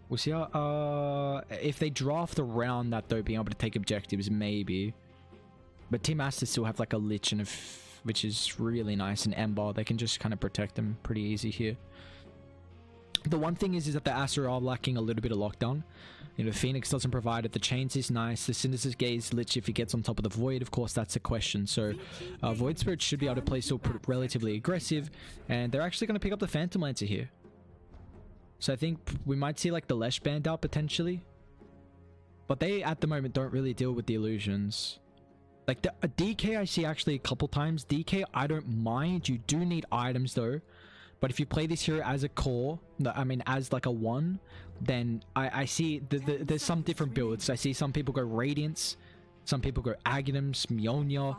We'll see how, if they draft around that though, being able to take objectives, maybe. But Team Aster still have like a Lich and which is really nice, and Ember. They can just kind of protect them pretty easy here. The one thing is that the Aster are lacking a little bit of lockdown. You know, Phoenix doesn't provide it. The Chains is nice. The Synthesis Gaze Lich, if he gets on top of the Void, of course, that's a question. So, Void Spirit should be able to play still relatively aggressive. And they're actually going to pick up the Phantom Lancer here. So I think we might see like the Lesh band out potentially. But they, at the moment, don't really deal with the illusions. Like the DK I see actually a couple times. DK, I don't mind. You do need items though. But if you play this hero as a core, I mean as like a 1, then I see there's some different builds. I see some people go Radiance, some people go Aghanim's, Mjolnir.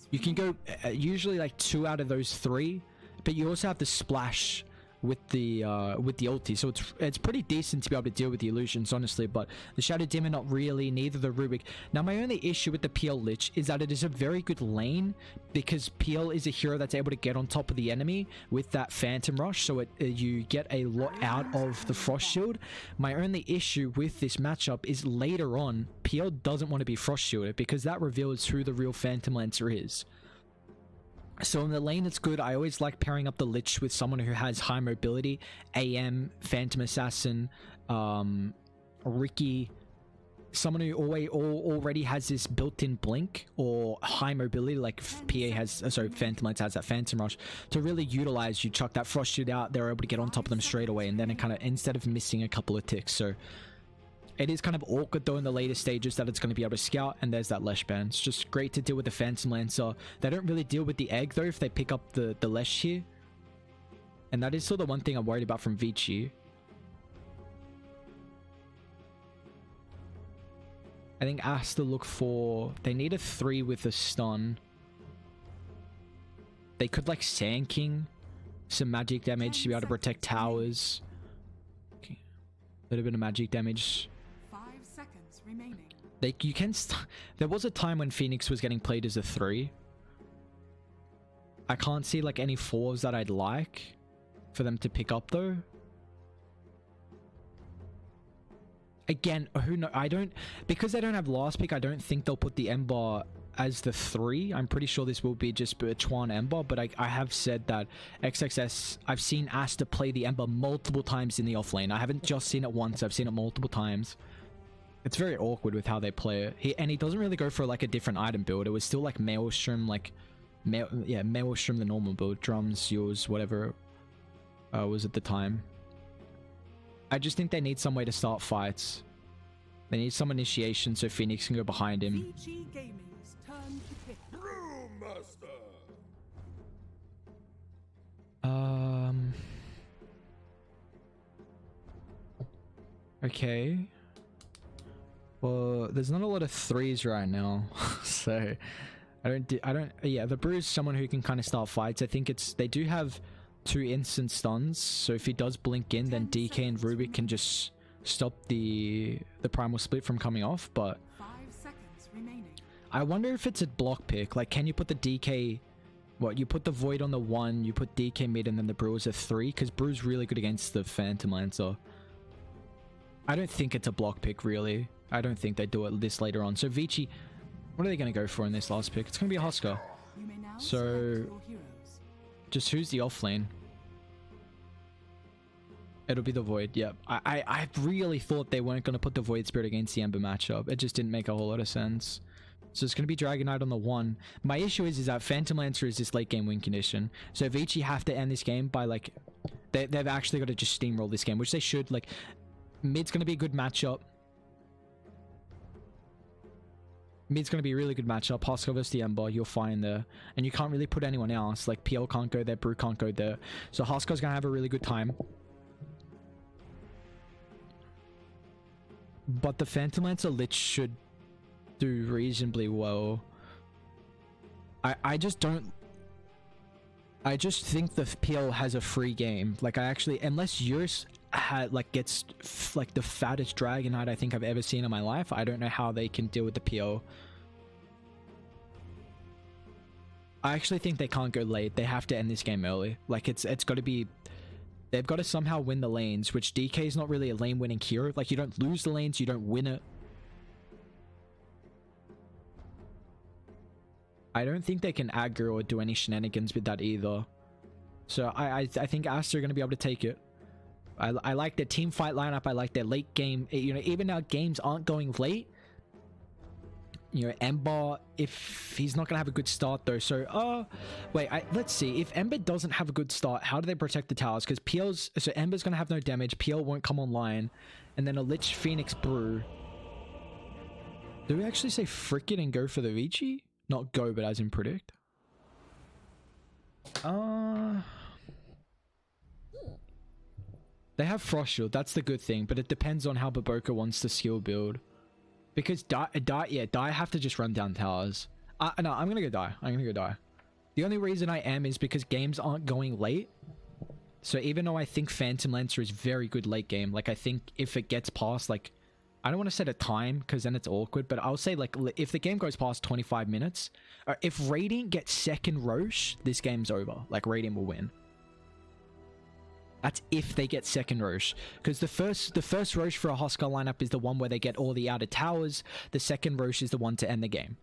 You can go usually like 2 out of those 3, but you also have the Splash with the ulti, so it's pretty decent to be able to deal with the illusions, honestly. But the Shadow Demon, not really, neither the Rubik. Now my only issue with the PL Lich is that it is a very good lane, because PL is a hero that's able to get on top of the enemy with that Phantom Rush, so you get a lot out of the Frost Shield. My only issue with this matchup is later on, PL doesn't want to be Frost Shielded, because that reveals who the real Phantom Lancer is. So in the lane, it's good. I always like pairing up the Lich with someone who has high mobility. AM, Phantom Assassin, Ricky, someone who already has this built-in blink or high mobility, like Phantom Lancer has that Phantom Rush. To really utilize, you chuck that Frost Shield out, they're able to get on top of them straight away, and then it kind of, instead of missing a couple of ticks. So it is kind of awkward though in the later stages that it's going to be able to scout, and there's that Lesh band. It's just great to deal with the Phantom Lancer. They don't really deal with the egg though if they pick up the Lesh here. And that is still the one thing I'm worried about from Vici. I think Aster look for... They need a 3 with a stun. They could like Sand King some magic damage to be able to protect towers. Okay. A little bit of magic damage. Remaining. There was a time when Phoenix was getting played as a 3. I can't see like any 4s that I'd like for them to pick up though. Again, who knows? Because they don't have last pick, I don't think they'll put the Ember as the 3. I'm pretty sure this will be just Berchuan Ember, but I have said that XXS, I've seen Aster play the Ember multiple times in the offlane. I haven't just seen it once, I've seen it multiple times. It's very awkward with how they play it. And he doesn't really go for like a different item build. It was still like Maelstrom, Maelstrom, the normal build. Drums, yours, whatever was at the time. I just think they need some way to start fights. They need some initiation so Phoenix can go behind him. Vici Gaming's turn to pick. Brewmaster. Okay. Well, there's not a lot of 3s right now, so yeah, the Brew is someone who can kind of start fights. I think they do have 2 instant stuns, so if he does blink in, then DK and Rubik can just stop the primal split from coming off. But 5 seconds remaining. I wonder if it's a block pick. Like, can you put the DK, you put the Void on the 1, you put DK mid, and then the Brew is a 3, because Brew's really good against the Phantom Lancer. I don't think it's a block pick, really. I don't think they do it this later on. So Vici, what are they going to go for in this last pick? It's going to be a Husker. So just who's the off lane? It'll be the Void. Yep. I really thought they weren't going to put the Void Spirit against the Ember matchup. It just didn't make a whole lot of sense. So it's going to be Dragon Knight on the 1. My issue is that Phantom Lancer is this late game win condition. So Vici have to end this game by like... They've actually got to just steamroll this game, which they should. Like, mid's going to be a good matchup. Mid's going to be a really good matchup. Husker versus the Ember, you're fine there. And you can't really put anyone else. Like, PL can't go there, Brew can't go there. So Husker's going to have a really good time. But the Phantom Lancer Lich should do reasonably well. I just think the PL has a free game. Like, unless yours gets like the fattest Dragon Knight I think I've ever seen in my life, I don't know how they can deal with the PL. I actually think they can't go late. They have to end this game early. Like, it's got to be They've got to somehow win the lanes, which DK is not really a lane winning hero. Like, you don't lose the lanes, you don't win it. I don't think they can aggro or do any shenanigans with that either. So I think Aster are going to be able to take it. I like their team fight lineup. I like their late game. You know, even now games aren't going late. You know, Ember, if he's not going to have a good start though. So, wait, let's see. If Ember doesn't have a good start, how do they protect the towers? Because PL's, so Ember's going to have no damage. PL won't come online. And then a Lich Phoenix Brew. Do we actually say frick it and go for the Vici? Not go, but as in predict. They have Frost Shield. That's the good thing. But it depends on how Baboka wants to skill build. Because Die have to just run down towers. No, I'm gonna go Die. I'm gonna go Die. The only reason I am is because games aren't going late. So even though I think Phantom Lancer is very good late game, like I think if it gets past, like, I don't want to set a time because then it's awkward, but I'll say like if the game goes past 25 minutes, if Radiant gets second Roche, this game's over. Like Radiant will win. That's if they get second Roche. Because the first Roche for a Hostile lineup is the one where they get all the outer towers. The second Roche is the one to end the game.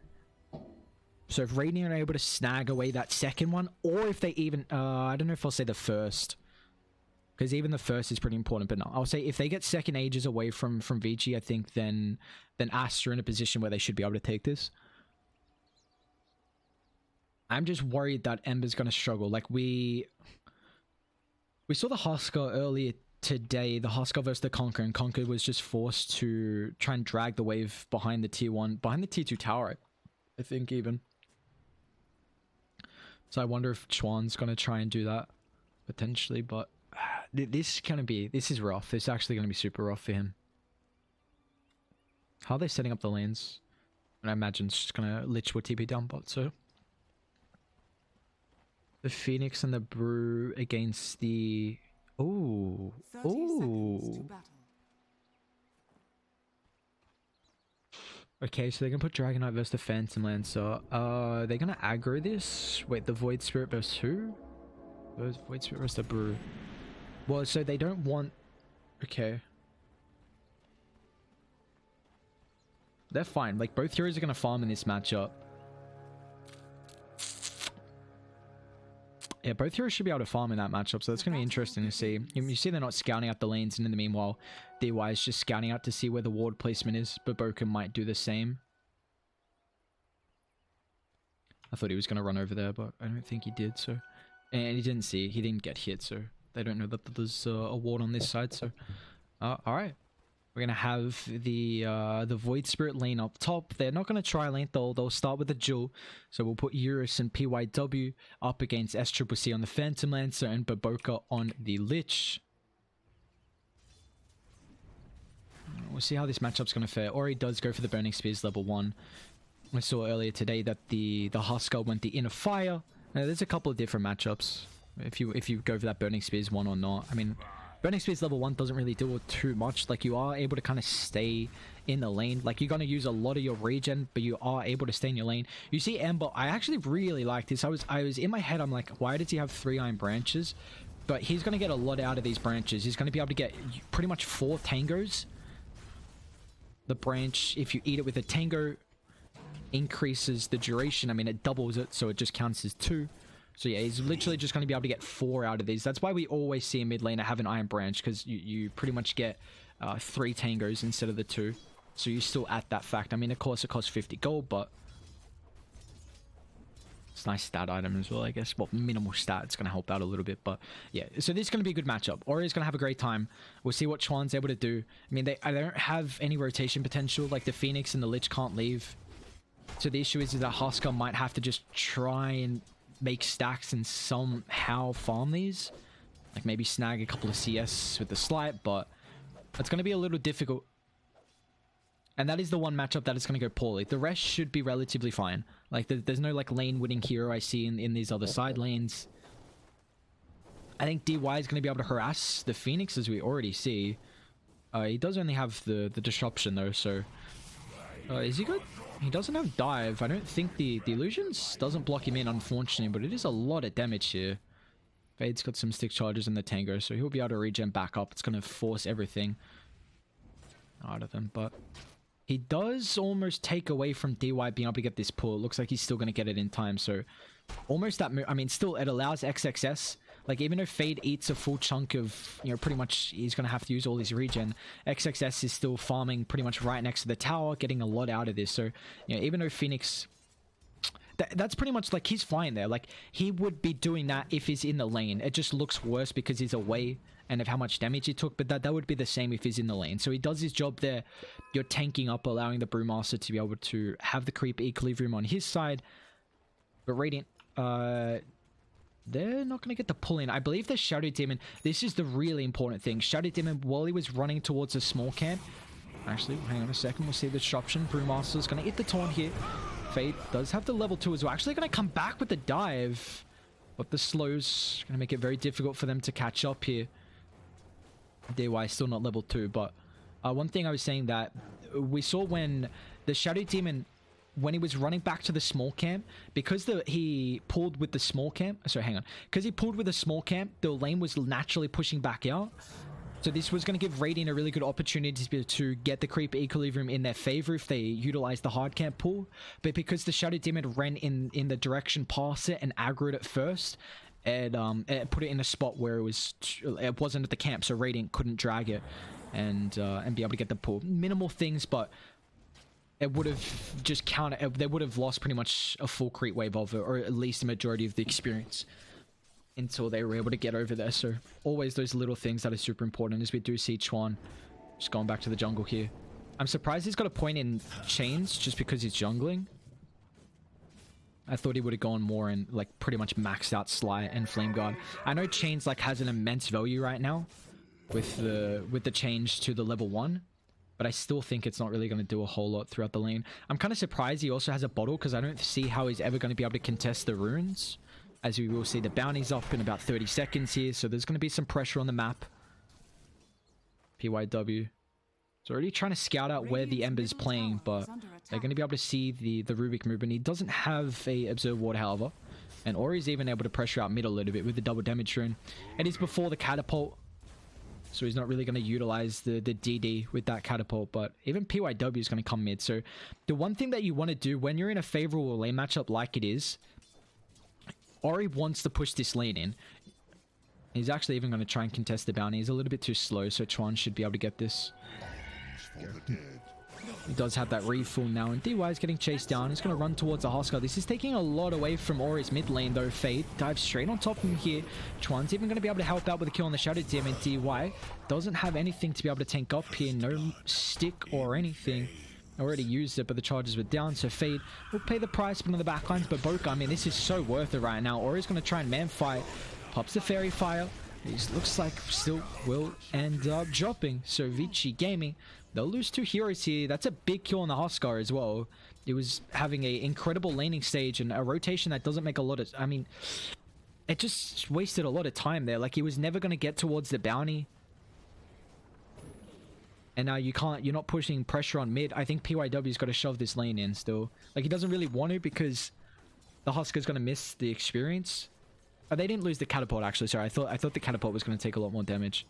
So if Radiant are able to snag away that second one, or if they even... I don't know if I'll say the first. Because even the first is pretty important, but no. I'll say if they get second Aegis away from Vici, I think then Aster in a position where they should be able to take this. I'm just worried that Ember's going to struggle. Like we saw the Husker earlier today, the Husker versus the Conquer, and Conquer was just forced to try and drag the wave behind the tier 1, behind the tier 2 tower, I think even. So I wonder if Chuan's going to try and do that, potentially, but this is rough. This is actually going to be super rough for him. How are they setting up the lanes? And I imagine it's just going to Lich with TP down bot, so... The Phoenix and the Brew against the... Ooh. 30 seconds to battle. Okay, so they're going to put Dragon Knight versus the Phantom Lancer. They're going to aggro this? Wait, the Void Spirit versus who? Void Spirit versus the Brew. Well, so they don't want... Okay. They're fine. Like, both heroes are going to farm in this matchup. Yeah, both heroes should be able to farm in that matchup, so that's going to be interesting to see. You see they're not scouting out the lanes, and in the meanwhile, DY is just scouting out to see where the ward placement is. Baboka might do the same. I thought he was going to run over there, but I don't think he did, so... And he didn't get hit, so they don't know that there's a ward on this side, so... Alright. We're going to have the Void Spirit lane up top. They're not going to try lane, they'll start with a duel. So we'll put Eurus and PYW up against SCCC on the Phantom Lancer and Baboka on the Lich. We'll see how this matchup's going to fare. Ori does go for the Burning Spears level 1. I saw earlier today that the Husker went the Inner Fire. Now, there's a couple of different matchups if you go for that Burning Spears 1 or not. I mean... Burning Spears level 1 doesn't really do too much. Like, you are able to kind of stay in the lane. Like, you're going to use a lot of your regen, but you are able to stay in your lane. You see Ember, I actually really like this. I was in my head, I'm like, why does he have 3 Iron Branches? But he's going to get a lot out of these branches. He's going to be able to get pretty much 4 Tangos. The branch, if you eat it with a Tango, increases the duration. I mean, it doubles it, so it just counts as 2. So yeah, he's literally just going to be able to get 4 out of these. That's why we always see a mid laner have an Iron Branch, because you pretty much get 3 Tangos instead of the 2. So you're still at that fact. I mean, of course, it costs 50 gold, but it's a nice stat item as well, I guess. Well, minimal stat. It's going to help out a little bit, but yeah. So this is going to be a good matchup. Ori's going to have a great time. We'll see what Chuan's able to do. I mean, they don't have any rotation potential. Like, the Phoenix and the Lich can't leave. So the issue is that Husker might have to just try and make stacks and somehow farm these. Like maybe snag a couple of CS with the Slight, but it's going to be a little difficult. And that is the one matchup that is going to go poorly. The rest should be relatively fine. Like there's no like lane winning hero I see in these other side lanes. I think DY is going to be able to harass the Phoenix, as we already see. He does only have the disruption though, so... is he good? He doesn't have dive. I don't think the illusions doesn't block him in, unfortunately, but it is a lot of damage here Fade's got some stick charges in the Tango, so he'll be able to regen back up. It's going to force everything out of them, but he does almost take away from DY being able to get this pull. It looks like he's still going to get it in time, so almost that move. I mean, still, it allows XXS. Like, even though Fade eats a full chunk of, you know, pretty much he's going to have to use all his regen, XXS is still farming pretty much right next to the tower, getting a lot out of this. So, you know, even though Phoenix... That's pretty much like he's fine there. Like, he would be doing that if he's in the lane. It just looks worse because he's away and of how much damage he took, but that would be the same if he's in the lane. So he does his job there. You're tanking up, allowing the Brewmaster to be able to have the creep equilibrium on his side. But Radiant, they're not going to get the pull in. I believe the Shadow Demon, this is the really important thing. Shadow Demon, while he was running towards a small camp, actually, hang on a second, we'll see the disruption. Brewmaster's going to hit the taunt here. Fade does have the level 2 as well. Actually going to come back with the dive, but the slows going to make it very difficult for them to catch up here. DY still not level 2, but one thing I was saying that we saw when the Shadow Demon, when he was running back to the small camp, because he pulled with the small camp, sorry, hang on, because he pulled with the small camp, the lane was naturally pushing back out. So this was going to give Radiant a really good opportunity to get the creep equilibrium in their favor if they utilize the hard camp pull. But because the Shadow Demon ran in the direction past it and aggroed it first, it put it in a spot where it wasn't at the camp, so Radiant couldn't drag it and be able to get the pull. Minimal things, but it would have just they would have lost pretty much a full creep wave of it, or at least the majority of the experience, until they were able to get over there. So always those little things that are super important, as we do see Chuan just going back to the jungle here. I'm surprised he's got a point in chains just because he's jungling. I thought he would have gone more and like pretty much maxed out Sly and Flame Guard. I know chains like has an immense value right now with the change to the level 1, but I still think it's not really going to do a whole lot throughout the lane. I'm kind of surprised he also has a bottle, because I don't see how he's ever going to be able to contest the runes. As we will see, the bounty's up in about 30 seconds here, so there's going to be some pressure on the map. PYW. It's already trying to scout out where the Ember's playing, but they're going to be able to see the Rubik movement. He doesn't have a Observe Ward, however. And Ori's even able to pressure out mid a little bit with the double damage rune. And he's before the catapult, so he's not really going to utilize the DD with that catapult, but even PYW is going to come mid. So the one thing that you want to do when you're in a favorable lane matchup like it is, Ori wants to push this lane in. He's actually even going to try and contest the bounty. He's a little bit too slow, so Chuan should be able to get this. He does have that refuel now, and DY is getting chased down. He's going to run towards the Huskar. This is taking a lot away from Ori's mid lane, though. Fade dives straight on top of him here. Chuan's even going to be able to help out with a kill on the Shadow Demon. DY doesn't have anything to be able to tank up here. No stick or anything. Already used it, but the charges were down, so Fade will pay the price on the backlines. But Boca, I mean, this is so worth it right now. Ori's going to try and man fight. Pops the Fairy Fire. He looks like still will end up dropping. So Vici Gaming, they'll lose 2 heroes here. That's a big kill on the Huskar as well. It was having an incredible laning stage and a rotation that doesn't make a lot of... I mean, it just wasted a lot of time there. Like, he was never going to get towards the bounty. And now you're not pushing pressure on mid. I think PYW's got to shove this lane in still. Like, he doesn't really want to, because the Huskar's going to miss the experience. Oh, they didn't lose the catapult, actually. Sorry, I thought the catapult was going to take a lot more damage.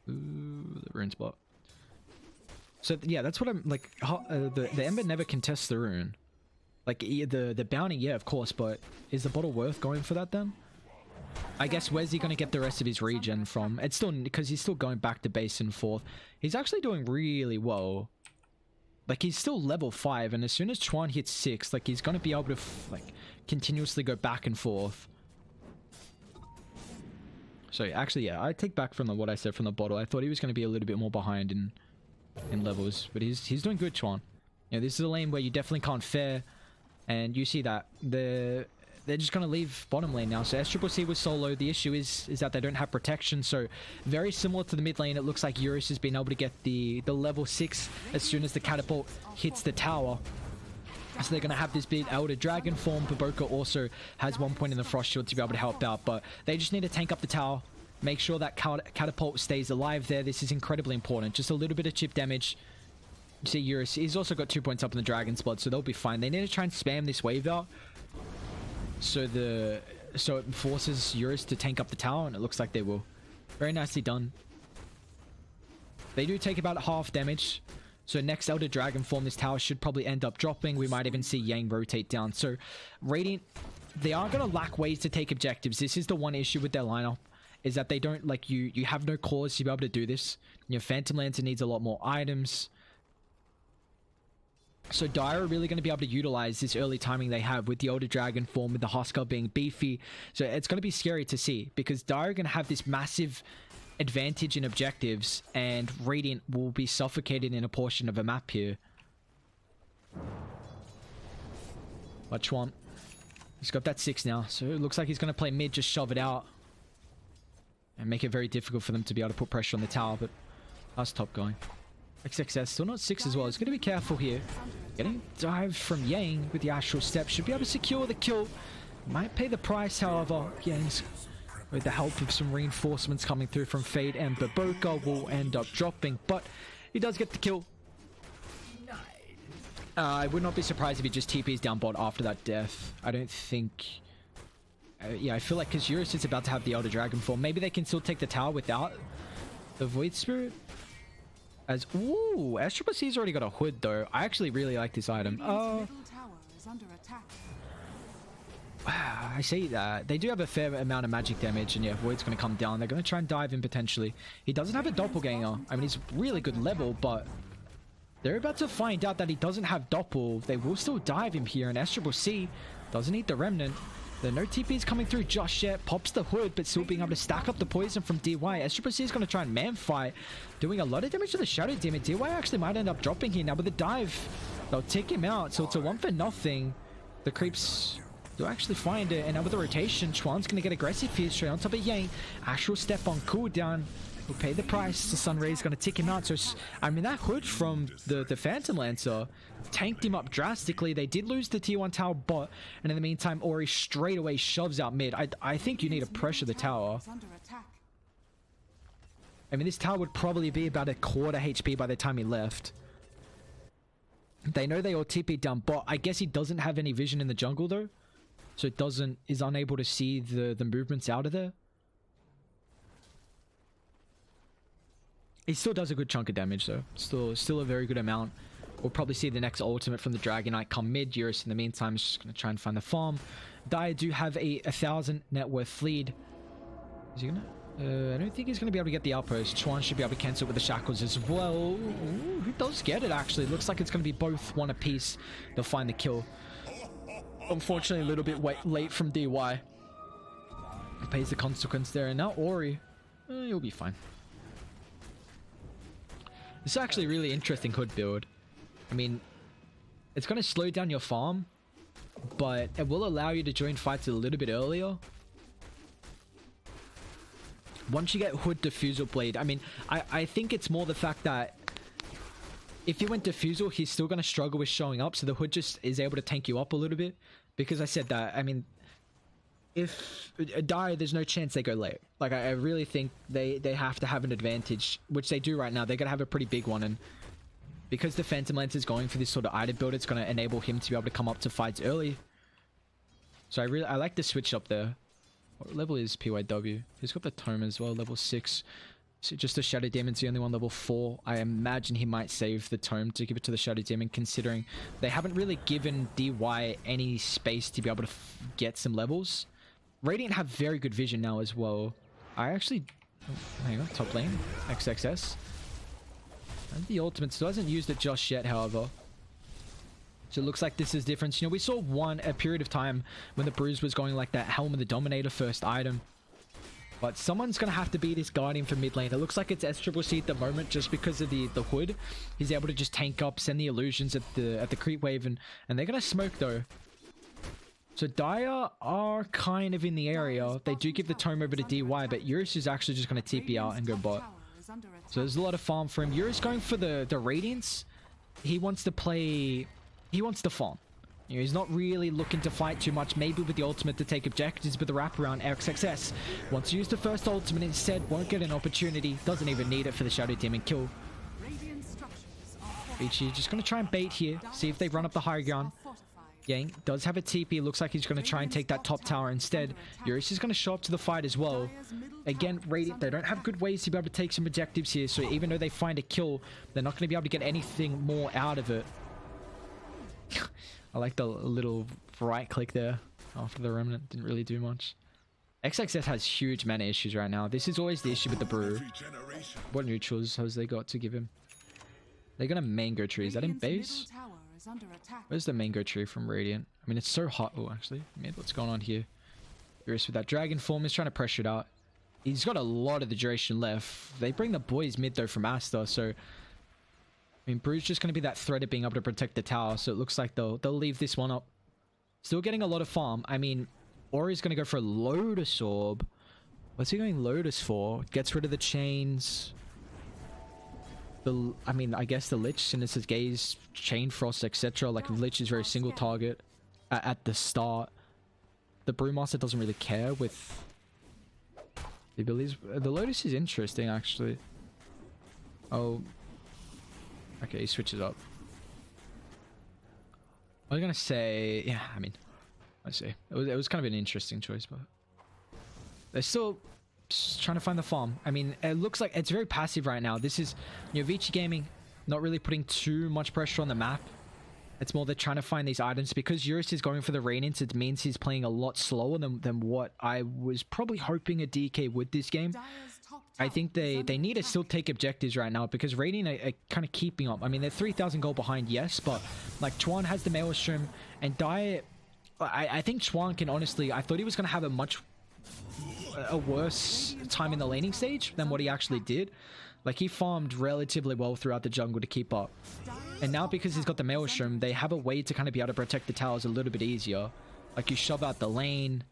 Ooh, the rune spot. So yeah, that's what I'm like. The Ember never contests the rune. Like, the bounty, yeah, of course, but is the bottle worth going for that then? I guess where's he going to get the rest of his regen from? It's still, because he's still going back to base and forth. He's actually doing really well. Like, he's still level 5, and as soon as Chuan hits 6, like, he's going to be able to like continuously go back and forth. So actually, yeah, I take back from what I said from the bottle. I thought he was going to be a little bit more behind in levels, but he's doing good, Chuan. You know, this is a lane where you definitely can't fare, and you see that they're just going to leave bottom lane now. So SCCC was solo. The issue is that they don't have protection. So very similar to the mid lane, it looks like Eurus has been able to get the level 6 as soon as the catapult hits the tower. So they're going to have this big Elder Dragon form. Baboka also has 1 point in the Frost Shield to be able to help out. But they just need to tank up the tower. Make sure that catapult stays alive there. This is incredibly important. Just a little bit of chip damage. You see Eurus, he's also got 2 points up in the Dragon's Blood, so they'll be fine. They need to try and spam this wave out. So so it forces Eurus to tank up the tower, and it looks like they will. Very nicely done. They do take about half damage. So next Elder Dragon form, this tower should probably end up dropping. We might even see Yang rotate down. So Radiant, they are going to lack ways to take objectives. This is the one issue with their lineup, is that they don't, like, you have no cores to be able to do this. Your Phantom Lancer needs a lot more items. So Dire are really going to be able to utilize this early timing they have with the Elder Dragon form, with the Huskar being beefy. So it's going to be scary to see, because Dire are going to have this massive advantage in objectives, and Radiant will be suffocated in a portion of a map here. But Chwamp, he's got that 6 now, so it looks like he's going to play mid, just shove it out, and make it very difficult for them to be able to put pressure on the tower. But how's top going? XXS still not 6 as well. He's going to be careful here. Getting dive from Yang with the Astral Step. Should be able to secure the kill. Might pay the price, however. Yang's, with the help of some reinforcements coming through from Fade and Baboka, will end up dropping. But he does get the kill. I would not be surprised if he just TPs down bot after that death. I don't think... yeah, I feel like because Eurus is about to have the Elder Dragon form, maybe they can still take the tower without the Void Spirit. As, ooh, Aster+C's already got a hood though. I actually really like this item. I see that. They do have a fair amount of magic damage, and yeah, Void's going to come down. They're going to try and dive in potentially. He doesn't have a doppelganger. I mean, he's really good level, but they're about to find out that he doesn't have doppel. They will still dive him here, and Aster+C doesn't need the remnant. There are no TPs coming through just yet. Pops the hood, but still being able to stack up the poison from DY. Aster+C is going to try and man fight, doing a lot of damage to the Shadow Demon. DY actually might end up dropping here now with the dive. They'll take him out, so it's a 1 for nothing. The creeps do actually find it, and now with the rotation, Chuan's going to get aggressive here straight on top of Yang. Astral Step on cooldown. Will pay the price. The Sunray is going to tick him out. So, I mean, that hood from the Phantom Lancer tanked him up drastically. They did lose the tier 1 tower bot, and in the meantime, Ori straight away shoves out mid. I think you need to pressure the tower. I mean, this tower would probably be about a quarter HP by the time he left. They know they all TP down bot. I guess he doesn't have any vision in the jungle though, so it is unable to see the movements out of there. He still does a good chunk of damage though. Still a very good amount. We'll probably see the next ultimate from the Dragon Knight come mid. Eurus in the meantime is just going to try and find the farm. Dire do have a 1,000 net worth lead. Is he gonna? I don't think he's going to be able to get the outpost. Chuan should be able to cancel it with the shackles as well. Ooh, who does get it actually? Looks like it's going to be both one apiece. They'll find the kill. Unfortunately, a little bit late from DY. He pays the consequence there. And now Ori. He'll be fine. This is actually a really interesting hood build. I mean, it's going to slow down your farm, but it will allow you to join fights a little bit earlier. Once you get hood diffusal blade, I mean, I think it's more the fact that if you went diffusal, he's still going to struggle with showing up, so the hood just is able to tank you up a little bit. Because I said that, I mean, if Dire, there's no chance they go late. Like, I really think they have to have an advantage, which they do right now. They're going to have a pretty big one, and because the Phantom Lancer is going for this sort of item build, it's going to enable him to be able to come up to fights early. So I like the switch up there. What level is PYW? He's got the tome as well, level 6. So just the Shadow Demon's the only one level 4. I imagine he might save the tome to give it to the Shadow Demon, considering they haven't really given DY any space to be able to get some levels. Radiant have very good vision now as well. I actually... Oh, hang on, top lane. XXS. And the ultimate still hasn't used it just yet, however. So it looks like this is different. You know, we saw a period of time when the Bruise was going like that Helm of the Dominator first item. But someone's going to have to be this Guardian for mid lane. It looks like it's Aster+C at the moment just because of the hood. He's able to just tank up, send the illusions at the creep wave, and they're going to smoke though. So Dire are kind of in the area. They do give the tome over to DY, but Eurus is actually just going to TP out and go bot. So there's a lot of farm for him. Eurus going for the Radiance. He wants to play... He wants to farm. You know, he's not really looking to fight too much. Maybe with the ultimate to take objectives, but the wraparound XXS wants to use the first ultimate instead. Won't get an opportunity. Doesn't even need it for the Shadow Demon kill. Vici just going to try and bait here. See if they run up the high ground. Yang does have a TP. Looks like he's going to try and take that top tower instead. Eurus is going to show up to the fight as well. Again, Radiant, they don't have good ways to be able to take some objectives here. So even though they find a kill, they're not going to be able to get anything more out of it. I like the little right click there after the remnant. Didn't really do much. XXS has huge mana issues right now. This is always the issue with the brew. What neutrals has they got to give him? They're going to mango tree. Is that in base? Where's the mango tree from Radiant? I mean, it's so hot. Oh, actually, mid, what's going on here? Curious with that dragon form. He's trying to pressure it out. He's got a lot of the duration left. They bring the boys mid though from Aster, so I mean, Brew's just going to be that threat of being able to protect the tower. So it looks like they'll leave this one up. Still getting a lot of farm. I mean, Ori's going to go for a Lotus Orb. What's he going Lotus for? Gets rid of the chains. I mean, I guess the Lich, Sinister's Gaze, Chain Frost, etc. Like, Lich is very single target at the start. The Brewmaster doesn't really care with the abilities. The Lotus is interesting, actually. Oh. Okay, he switches up. I was going to say... Yeah, I mean... Let's see. It was kind of an interesting choice, but... They're still... Just trying to find the farm. I mean, it looks like it's very passive right now. This is, you know, Vici Gaming not really putting too much pressure on the map. It's more they're trying to find these items. Because Eurus is going for the Radiance, it means he's playing a lot slower than what I was probably hoping a DK would this game. I think they need to still take objectives right now because Radiant are kind of keeping up. I mean, they're 3,000 gold behind, yes, but like Chuan has the Maelstrom and Dire... I think Chuan can honestly... I thought he was going to have a worse time in the laning stage than what he actually did. Like, he farmed relatively well throughout the jungle to keep up. And now because he's got the Maelstrom, they have a way to kind of be able to protect the towers a little bit easier. Like, you shove out the lane.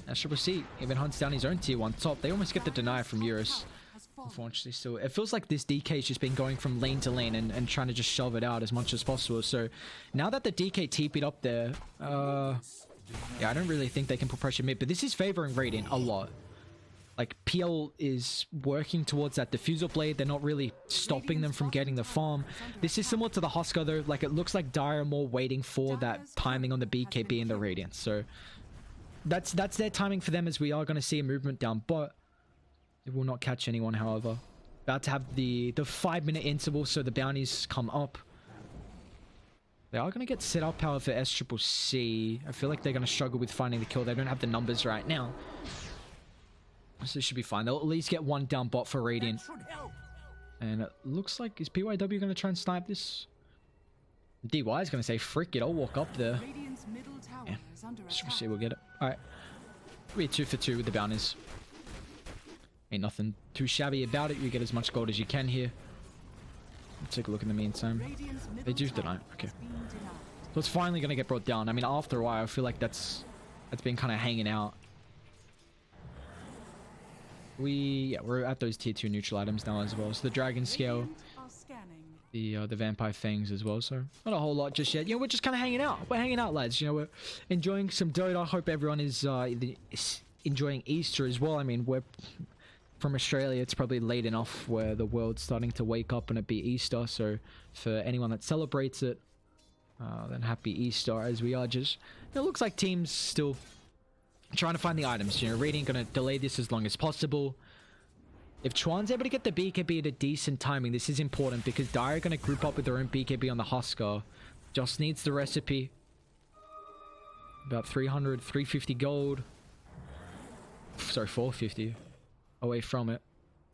As Triple C even hunts down his own tier 1 top. They almost get the deny from Eurus. Unfortunately, still. It feels like this DK's just been going from lane to lane and trying to just shove it out as much as possible. So, now that the DK TP'd up there, yeah, I don't really think they can put pressure mid, but this is favoring Radiant a lot. Like, PL is working towards that diffusal blade. They're not really stopping them from getting the farm. This is similar to the Husker, though. Like, it looks like Dire more waiting for that timing on the BKB and the Radiant. So, that's their timing for them, as we are going to see a movement down, but it will not catch anyone, however. About to have the 5-minute interval, so the bounties come up. They are going to get set up, however, for SCCC. I feel like they're going to struggle with finding the kill. They don't have the numbers right now. So this should be fine. They'll at least get one down bot for Radiant. And it looks like... Is PYW going to try and snipe this? DY is going to say, frick it, I'll walk up there. Yeah. SCCC will get it. Alright. We're 2 for 2 with the bounties. Ain't nothing too shabby about it. You get as much gold as you can here. Let's take a look in the meantime. They do deny. Okay. So it's finally going to get brought down. I mean, after a while, I feel like that's been kind of hanging out. We're at those tier 2 neutral items now as well. So the Dragon Scale, the Vampire Fangs as well. So not a whole lot just yet. You know, we're just kind of hanging out. We're hanging out, lads. You know, we're enjoying some Dota. I hope everyone is enjoying Easter as well. I mean, we're... From Australia, it's probably late enough where the world's starting to wake up and it be Easter. So for anyone that celebrates it, then happy Easter, as we are just... It looks like teams still trying to find the items. You know, Radiant going to delay this as long as possible. If Chuan's able to get the BKB at a decent timing, this is important because Dire are going to group up with their own BKB on the Husker. Just needs the recipe. About 300, 350 gold. Sorry, 450. Away from it,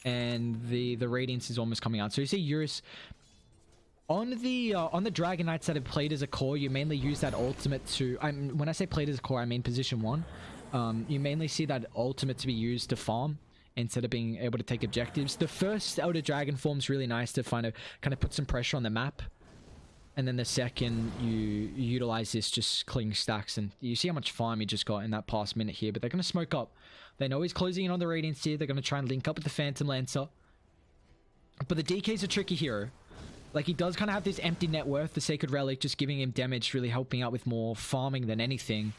and the Radiance is almost coming out. So you see Eurus on the Dragon Knights that have played as a core. You mainly use that ultimate to... when I say played as a core, I mean position 1. You mainly see that ultimate to be used to farm instead of being able to take objectives. The first Elder Dragon form is really nice to kind of put some pressure on the map, and then the second you utilize this just clearing stacks, and you see how much farm you just got in that past minute here. But they're going to smoke up. They know he's closing in on the Radiance here. They're going to try and link up with the Phantom Lancer. But the DK's a tricky hero. Like, he does kind of have this empty net worth. The Sacred Relic just giving him damage, really helping out with more farming than anything.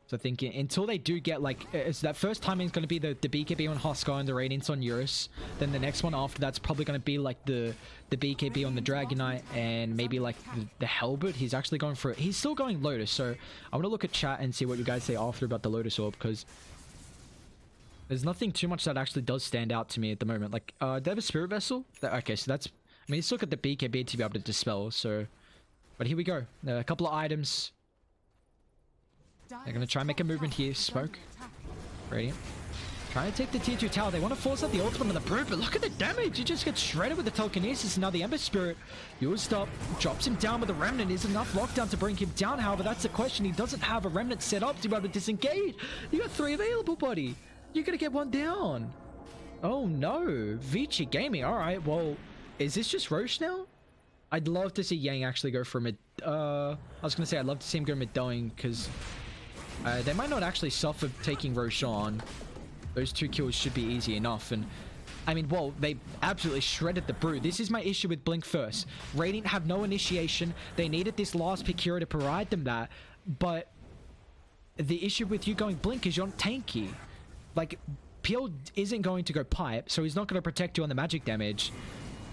So I think until they do get like, it's that first timing is going to be the BKB on Huskar and the Radiance on Eurus. Then the next one after that's probably going to be like the BKB on the Dragonite and maybe like the Hellbird. He's actually going for it. He's still going Lotus. So I want to look at chat and see what you guys say after about the Lotus Orb, because there's nothing too much that actually does stand out to me at the moment. Like, they have a Spirit Vessel. Okay, so that's, I mean, let's look at the BKB to be able to dispel. So, but here we go. A couple of items. They're going to try and make a movement here. Smoke. Radiant. Trying to take the tier 2 tower. They want to force out the ultimate on the Brute, but look at the damage. He just gets shredded with the telekinesis. And now the Ember Spirit used up. Drops him down with the Remnant. Is enough lockdown to bring him down? However, that's the question. He doesn't have a Remnant set up to be able to disengage. You got 3 available, buddy. You're going to get 1 down. Oh, no. Vici Gaming. All right. Well, is this just Roche now? I'd love to see Yang actually go for mid. I was going to say I'd love to see him go mid-doing because... they might not actually suffer taking Roshan. Those 2 kills should be easy enough. And I mean, well, they absolutely shredded the Brute. This is my issue with Blink first. Radiant have no initiation. They needed this last pick hero to provide them that. But the issue with you going Blink is you're not tanky. Like, Peel isn't going to go pipe, so he's not going to protect you on the magic damage.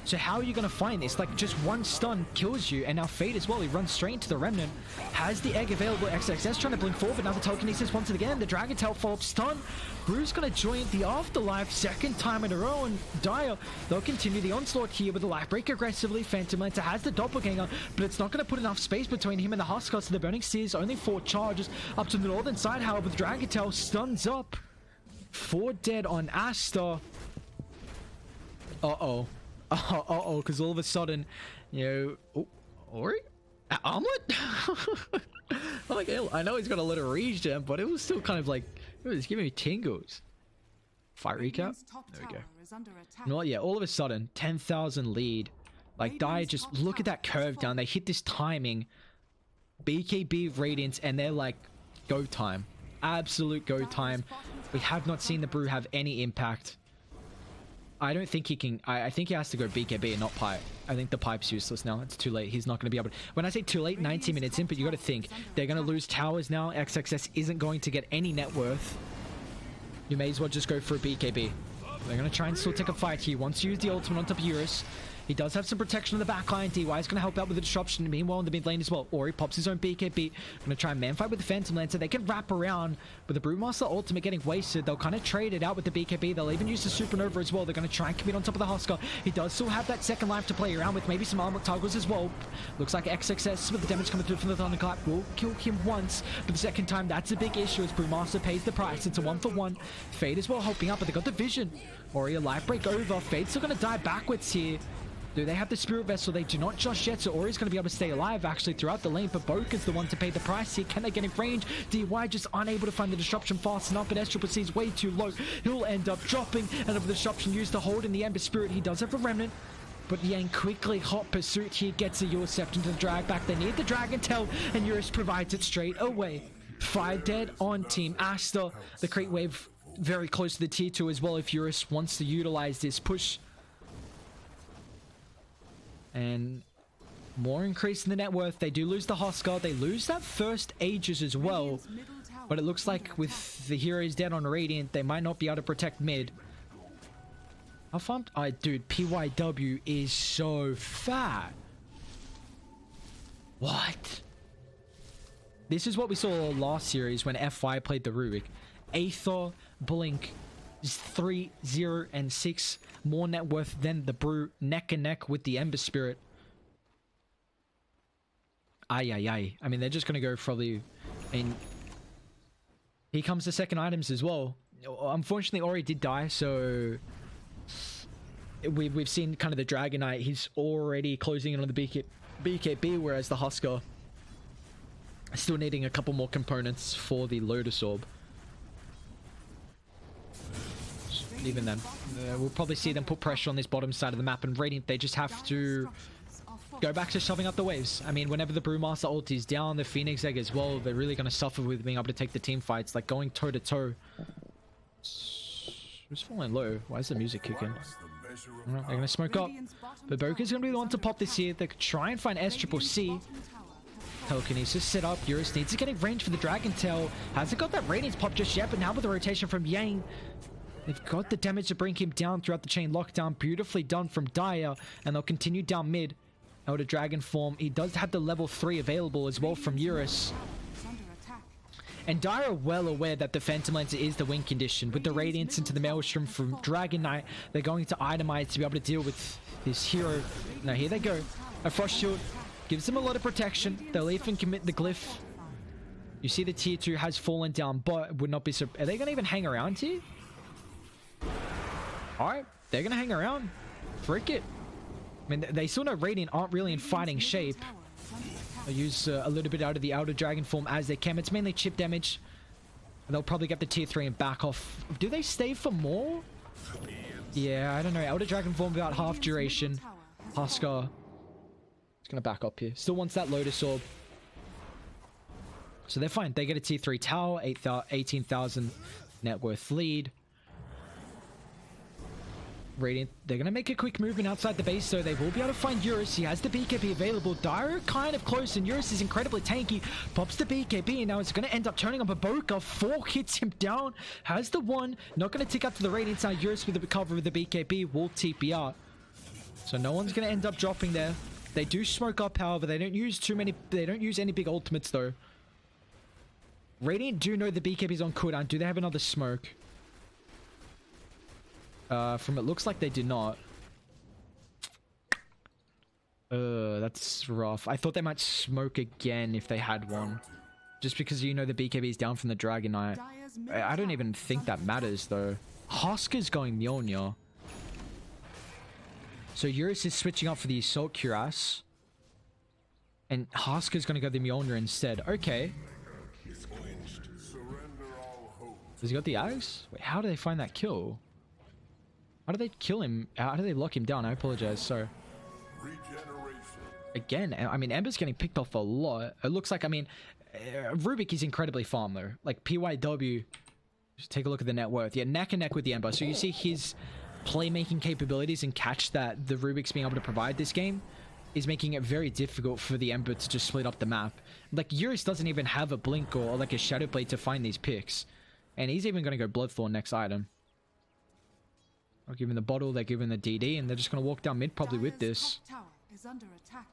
So how are you going to find this? Like, just 1 stun kills you, and now Fade as well. He runs straight into the Remnant. Has the egg available. XXS trying to blink forward, but now the telekinesis once again. The Dragon Tail follow-up stun. Bru's going to join the Afterlife 2nd time in a row, and Dire, they'll continue the onslaught here with the Life Break aggressively. Phantom Lancer has the Doppelganger, but it's not going to put enough space between him and the Huskar, so the Burning Sears only 4 charges up to the northern side. However, the Dragon Tail stuns up. 4 dead on Aster. Uh-oh. Uh-oh, because all of a sudden, you know... Oh, Ori? Omelet? Like, I know he's got a little regen, but it was still kind of like... It was giving me tingles. Fire recap? There we go. No, yeah, all of a sudden, 10,000 lead. Like, Dire, just look at that curve down. They hit this timing. BKB Radiance, and they're like, go time. Absolute go time. We have not seen the Brew have any impact. I don't think he can... I think he has to go BKB and not pipe. I think the pipe's useless now. It's too late. He's not going to be able to... When I say too late, 90 minutes in, but you got to think. They're going to lose towers now. XXS isn't going to get any net worth. You may as well just go for a BKB. They're going to try and still take a fight here. Once you use the ultimate on top of Eurus, he does have some protection on the back line. DY is going to help out with the disruption. Meanwhile, in the mid lane as well, Ori pops his own BKB. Going to try and man fight with the Phantom Lancer. They can wrap around, but the Brewmaster ultimate getting wasted. They'll kind of trade it out with the BKB. They'll even use the Supernova as well. They're going to try and commit on top of the Huskar. He does still have that second life to play around with. Maybe some armor toggles as well. Looks like XXS with the damage coming through from the Thunderclap will kill him once, but the second time, that's a big issue as Brewmaster pays the price. It's a 1-for-1. Fade as well helping out, but they got the vision. Ori, a life break over. Fade's still going to die backwards here. Do they have the Spirit Vessel? They do not just yet, so Ori's going to be able to stay alive actually throughout the lane, but Boka's the one to pay the price here. Can they get in range? DY just unable to find the disruption fast enough, but SCC is way too low. He'll end up dropping, and of the disruption used to hold in the Ember Spirit. He does have a Remnant, but Yang quickly hot pursuit here gets a Eurus Scepter into the drag back. They need the Dragon Tail, and Eurus provides it straight away. 5 dead on Team Aster. The Crate Wave very close to the tier 2 as well if Eurus wants to utilize this push. And more increase in the net worth. They do lose the Huskar. They lose that first Aegis as well. But it looks like with the heroes dead on Radiant, they might not be able to protect mid. How fun? Dude, PYW is so fat. What? This is what we saw last series when FY played the Rubik. Aether, Blink, 3, 0, and 6 more net worth than the Brew, neck and neck with the Ember Spirit. Ay. I mean, they're just gonna go probably. I mean, here comes the second items as well. Unfortunately, Ori did die, so we've seen kind of the Dragonite. He's already closing in on the BKB, whereas the Huskar still needing a couple more components for the Lotus Orb. Even then, we'll probably see them put pressure on this bottom side of the map, and Radiant, they just have to go back to shoving up the waves. I mean, whenever the Brewmaster ult is down, the Phoenix Egg as well, they're really going to suffer with being able to take the team fights, like going toe-to-toe. Who's falling low? Why is the music kicking? They're going to smoke up. But Boka's going to be the one to pop this here. They could try and find SCC. Telekinesis set up. Eurus needs to get in range for the Dragon Tail. Hasn't got that Radiance pop just yet, but now with the rotation from Yang, they've got the damage to bring him down throughout the chain lockdown. Beautifully done from Dire, and they'll continue down mid. Elder Dragon form. He does have the level 3 available as well from Eurus. And Dire are well aware that the Phantom Lancer is the win condition. With the Radiance into the Maelstrom from Dragon Knight, they're going to itemize to be able to deal with this hero. Now here they go. A Frost Shield gives them a lot of protection. They'll even commit the Glyph. You see the tier 2 has fallen down, but would not be... Are they going to even hang around here? Alright, they're going to hang around. Frick it. I mean, they still know Radiant aren't really in fighting shape. They'll use a little bit out of the Elder Dragon form as they can. It's mainly chip damage. They'll probably get the tier 3 and back off. Do they stay for more? Yeah, I don't know. Elder Dragon form about half duration. Huskar. It's going to back up here. Still wants that Lotus Orb. So they're fine. They get a tier 3 tower. 18,000 net worth lead. Radiant, they're going to make a quick movement outside the base, so they will be able to find Eurus. He has the BKB available. Dire kind of close, and Eurus is incredibly tanky. Pops the BKB, and now it's going to end up turning on Baboka. 4 hits him down. Has the 1. Not going to tick out to the Radiant. Now Eurus with the cover of the BKB will TP out. So no one's going to end up dropping there. They do smoke up, however. They don't use too many. They don't use any big ultimates, though. Radiant do know the BKB is on cooldown. Do they have another smoke? From it looks like they do not. That's rough. I thought they might smoke again if they had one. Just because you know the BKB is down from the Dragon Knight. I don't even think that matters though. Huskar's going Mjolnir. So Eurus is switching up for the Assault Cuirass. And Huskar's going to go the Mjolnir instead. Okay. Has he got the Axe? Wait, how do they find that kill? How do they kill him? How do they lock him down? I apologize. Sorry. Again, I mean, Ember's getting picked off a lot. It looks like, I mean, Rubik is incredibly farm though. Like PYW, just take a look at the net worth. Yeah, neck and neck with the Ember. So you see his playmaking capabilities and catch that the Rubik's being able to provide this game is making it very difficult for the Ember to just split up the map. Like Eurus doesn't even have a blink or like a Shadow Blade to find these picks. And he's even going to go Bloodthorn next item. I'll give him the bottle, they're giving the DD, and they're just going to walk down mid probably with this.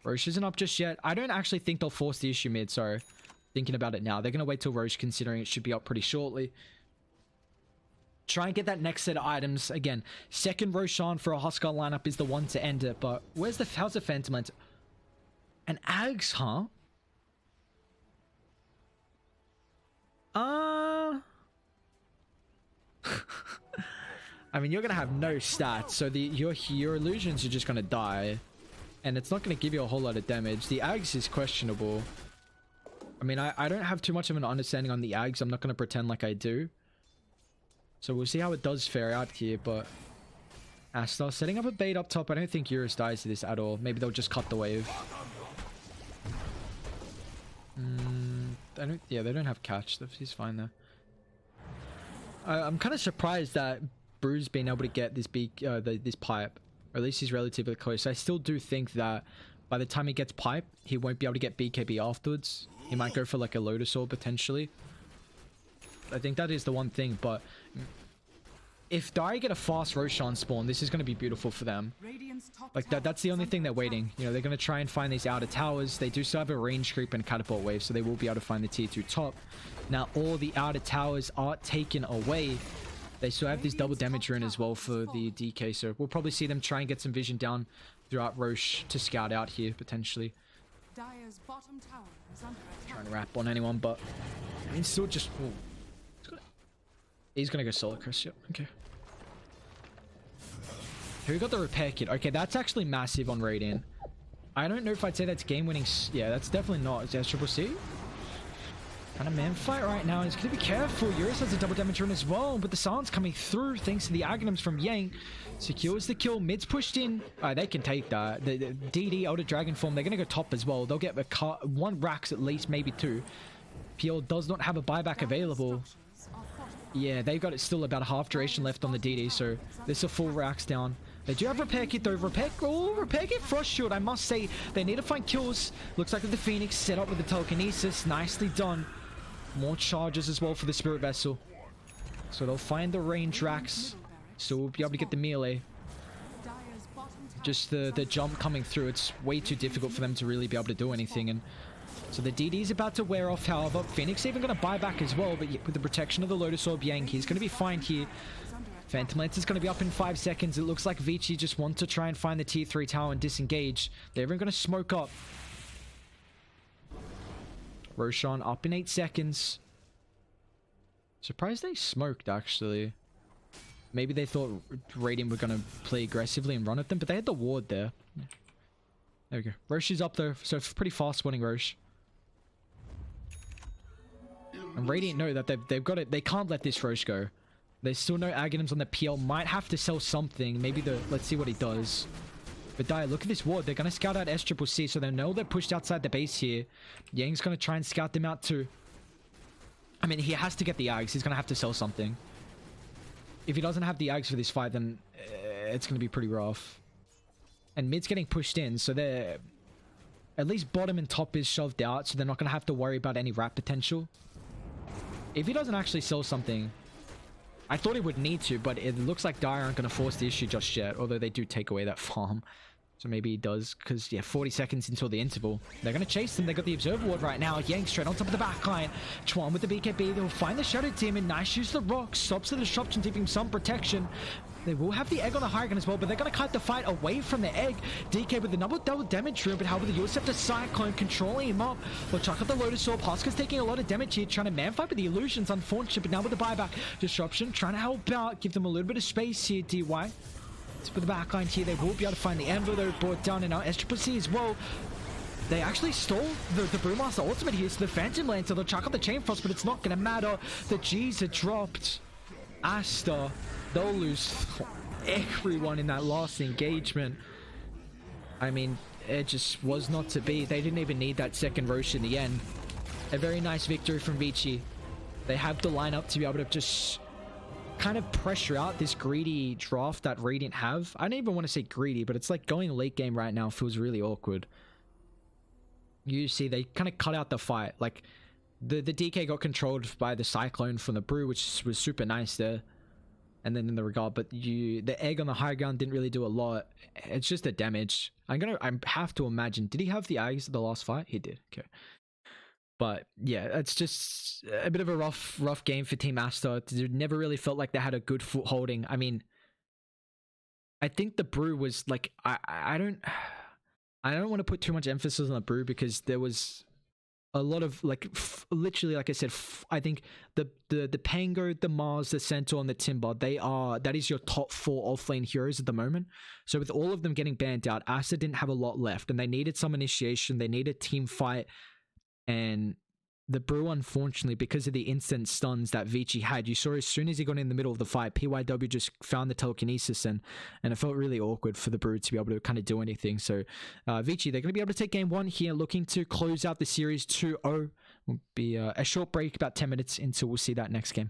Roche isn't up just yet. I don't actually think they'll force the issue mid, sorry. Thinking about it now. They're going to wait till Roche, considering it should be up pretty shortly. Try and get that next set of items. Again, second Roshan for a Huskar lineup is the one to end it, but how's the Phantom Lance? An Ags, huh? I mean, you're gonna have no stats, so your illusions are just gonna die, and it's not gonna give you a whole lot of damage. The Ags is questionable. I mean, I don't have too much of an understanding on the Ags. I'm not gonna pretend like I do. So we'll see how it does fare out here, but Aster setting up a bait up top. I don't think Eurus dies to this at all. Maybe they'll just cut the wave. Yeah, they don't have catch. He's fine there. I'm kind of surprised that Brew's been able to get this this pipe, or at least he's relatively close. I still do think that by the time he gets pipe, he won't be able to get BKB afterwards. He might go for like a Lotus Orb potentially. I think that is the one thing, but if Dire get a fast Roshan spawn, this is going to be beautiful for them. Like that's the only thing they're waiting. You know, they're going to try and find these outer towers. They do still have a range creep and catapult wave, so they will be able to find the tier 2 top. Now all the outer towers are taken away. They still have this double damage rune as well for the DK, so we'll probably see them try and get some vision down throughout Roche to scout out here potentially. Dire's bottom tower is under attack. Trying to wrap on anyone, but I mean, still just. Ooh. He's gonna go solo Chris. Yep. Okay. Who got the repair kit? Okay, that's actually massive on Radiant. I don't know if I'd say that's game winning. Yeah, that's definitely not. Is that Triple C? Kind of man fight right now. He's gonna be careful. Eurus has a double damage run as well, but the silence coming through thanks to the Aghanims from Yang. Secures the kill. Mid's pushed in. They can take that. The DD Elder Dragon form, they're gonna go top as well. They'll get one Rax at least, maybe 2. PL does not have a buyback available. Yeah, they've got it still about a half duration left on the DD, so there's a full Rax down. They do have repair kit though. Repair kit frost shield. I must say they need to find kills. Looks like the Phoenix set up with the telekinesis. Nicely done. More charges as well for the spirit vessel. So they'll find the range racks. So we'll be able to get the melee. Just the jump coming through. It's way too difficult for them to really be able to do anything. And so the DD is about to wear off. However, Phoenix even going to buy back as well. But with the protection of the Lotus Orb, Yang, he's going to be fine here. Phantom Lance is going to be up in 5 seconds. It looks like Vici just wants to try and find the tier 3 tower and disengage. They're even going to smoke up. Roshan up in 8 seconds. Surprised they smoked, actually. Maybe they thought Radiant were going to play aggressively and run at them, but they had the ward there. There we go. Roche is up though, so it's pretty fast spawning Roche. And Radiant know that they've got it. They can't let this Roche go. There's still no Aghanims on the PL. Might have to sell something. Maybe let's see what he does. But Dire, look at this ward. They're going to scout out SCCC, so they know they're pushed outside the base here. Yang's going to try and scout them out too. I mean, he has to get the Ags. He's going to have to sell something. If he doesn't have the Ags for this fight, then it's going to be pretty rough. And mid's getting pushed in, so they're... At least bottom and top is shoved out, so they're not going to have to worry about any wrap potential. If he doesn't actually sell something... I thought he would need to, but it looks like Dire aren't going to force the issue just yet, although they do take away that farm. So maybe he does, because, yeah, 40 seconds until the interval. They're going to chase them. They got the Observer Ward right now. Yang straight on top of the backline. Chuan with the BKB. They'll find the Shadow Demon. Nice use the rock. Stops the disruption, giving some protection. They will have the egg on the high ground as well, but they're going to cut the fight away from the egg. DK with the double damage room, but however, the Yosef Cyclone controlling him up. They'll chuck up the Lotus Orb. Huskers taking a lot of damage here, trying to man fight with the illusions, unfortunate, but now with the buyback. Disruption, trying to help out, give them a little bit of space here, DY. For the backline here, they will be able to find the Anvil though brought down, and now SCCC as well. They actually stole the Brewmaster ultimate here, so the Phantom Lance, so they'll chuck up the Chain Frost, but it's not going to matter. The G's are dropped. Aster, they'll lose everyone in that last engagement. I mean, it just was not to be. They didn't even need that second Roche in the end. A very nice victory from Vici. They have the lineup to be able to just kind of pressure out this greedy draft that Radiant have. I don't even want to say greedy, but it's like going late game right now feels really awkward. You see, they kind of cut out the fight. Like, the DK got controlled by the Cyclone from the Brew, which was super nice there. And then in the regard, but the egg on the high ground didn't really do a lot. It's just the damage. I have to imagine. Did he have the eggs at the last fight? He did. Okay. But yeah, it's just a bit of a rough game for Team Aster. It never really felt like they had a good footholding. I mean, I think the Brew was like, I don't want to put too much emphasis on the Brew because there was a lot of like literally, like I said, I think the Pango, the Mars, the Centaur, and the Timber, that is your top 4 offlane heroes at the moment. So with all of them getting banned out, Aster didn't have a lot left, and they needed some initiation. They needed team fight. And the Brew, unfortunately, because of the instant stuns that Vici had, you saw as soon as he got in the middle of the fight, PYW just found the telekinesis, and it felt really awkward for the Brew to be able to kind of do anything. So Vici, they're going to be able to take game 1 here, looking to close out the series 2-0. Will be a short break, about 10 minutes until we'll see that next game.